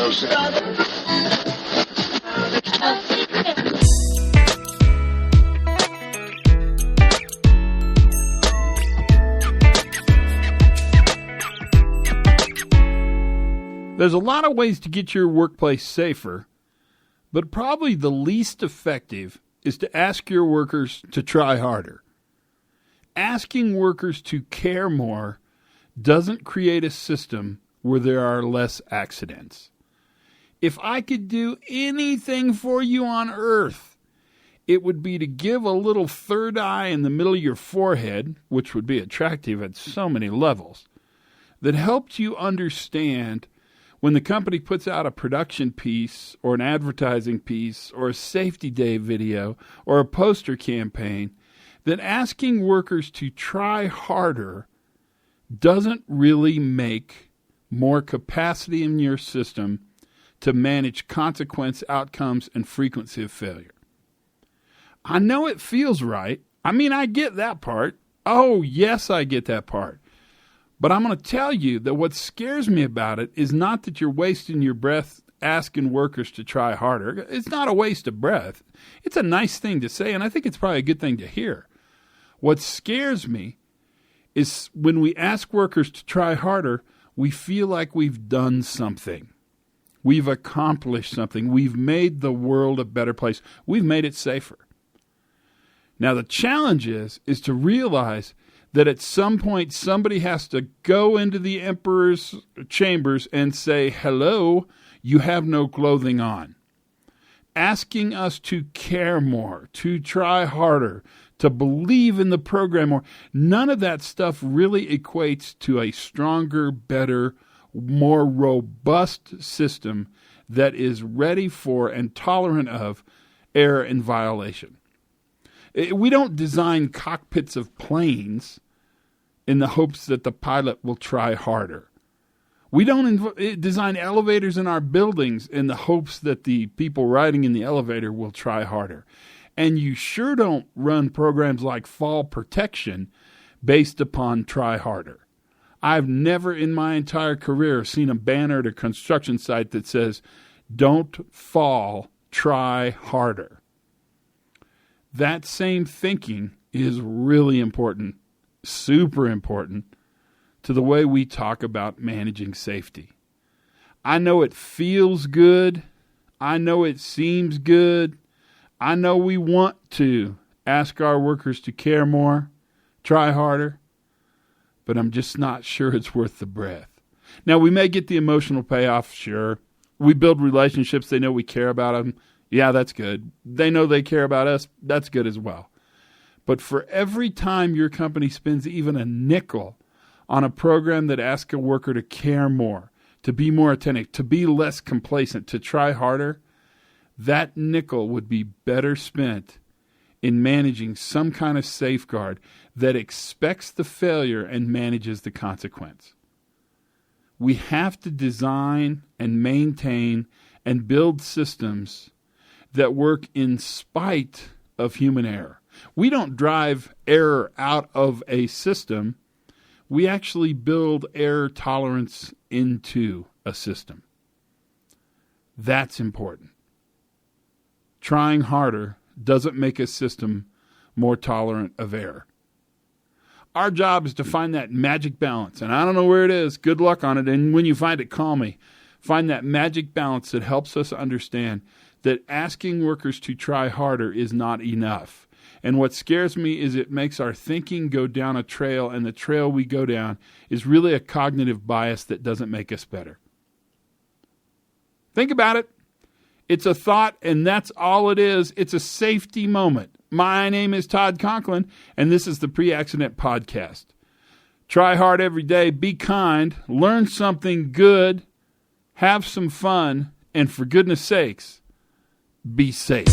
There's a lot of ways to get your workplace safer, but probably the least effective is to ask your workers to try harder. Asking workers to care more doesn't create a system where there are less accidents. If I could do anything for you on earth, it would be to give a little third eye in the middle of your forehead, which would be attractive at so many levels, that helped you understand when the company puts out a production piece or an advertising piece or a safety day video or a poster campaign, that asking workers to try harder doesn't really make more capacity in your system to manage consequence, outcomes, and frequency of failure. I know it feels right. I mean, I get that part. Oh, yes, I get that part. But I'm going to tell you that what scares me about it is not that you're wasting your breath asking workers to try harder. It's not a waste of breath. It's a nice thing to say, and I think it's probably a good thing to hear. What scares me is when we ask workers to try harder, we feel like we've done something. We've accomplished something. We've made the world a better place. We've made it safer. Now, the challenge is to realize that at some point somebody has to go into the emperor's chambers and say, hello, you have no clothing on. Asking us to care more, to try harder, to believe in the program more, none of that stuff really equates to a stronger, better, more robust system that is ready for and tolerant of error and violation. We don't design cockpits of planes in the hopes that the pilot will try harder. We don't design elevators in our buildings in the hopes that the people riding in the elevator will try harder. And you sure don't run programs like fall protection based upon try harder. I've never in my entire career seen a banner at a construction site that says, don't fall, try harder. That same thinking is really important, super important, to the way we talk about managing safety. I know it feels good. I know it seems good. I know we want to ask our workers to care more, try harder, but I'm just not sure it's worth the breath. Now, we may get the emotional payoff, sure. We build relationships. They know we care about them. Yeah, that's good. They know they care about us. That's good as well. But for every time your company spends even a nickel on a program that asks a worker to care more, to be more attentive, to be less complacent, to try harder, that nickel would be better spent in managing some kind of safeguard that expects the failure and manages the consequence. We have to design and maintain and build systems that work in spite of human error. We don't drive error out of a system. We actually build error tolerance into a system. That's important. Trying harder doesn't make a system more tolerant of error. Our job is to find that magic balance, and I don't know where it is. Good luck on it, and when you find it, call me. Find that magic balance that helps us understand that asking workers to try harder is not enough. And what scares me is it makes our thinking go down a trail, and the trail we go down is really a cognitive bias that doesn't make us better. Think about it. It's a thought, and that's all it is. It's a safety moment. My name is Todd Conklin, and this is the Pre-Accident Podcast. Try hard every day, be kind, learn something good, have some fun, and for goodness sakes, be safe.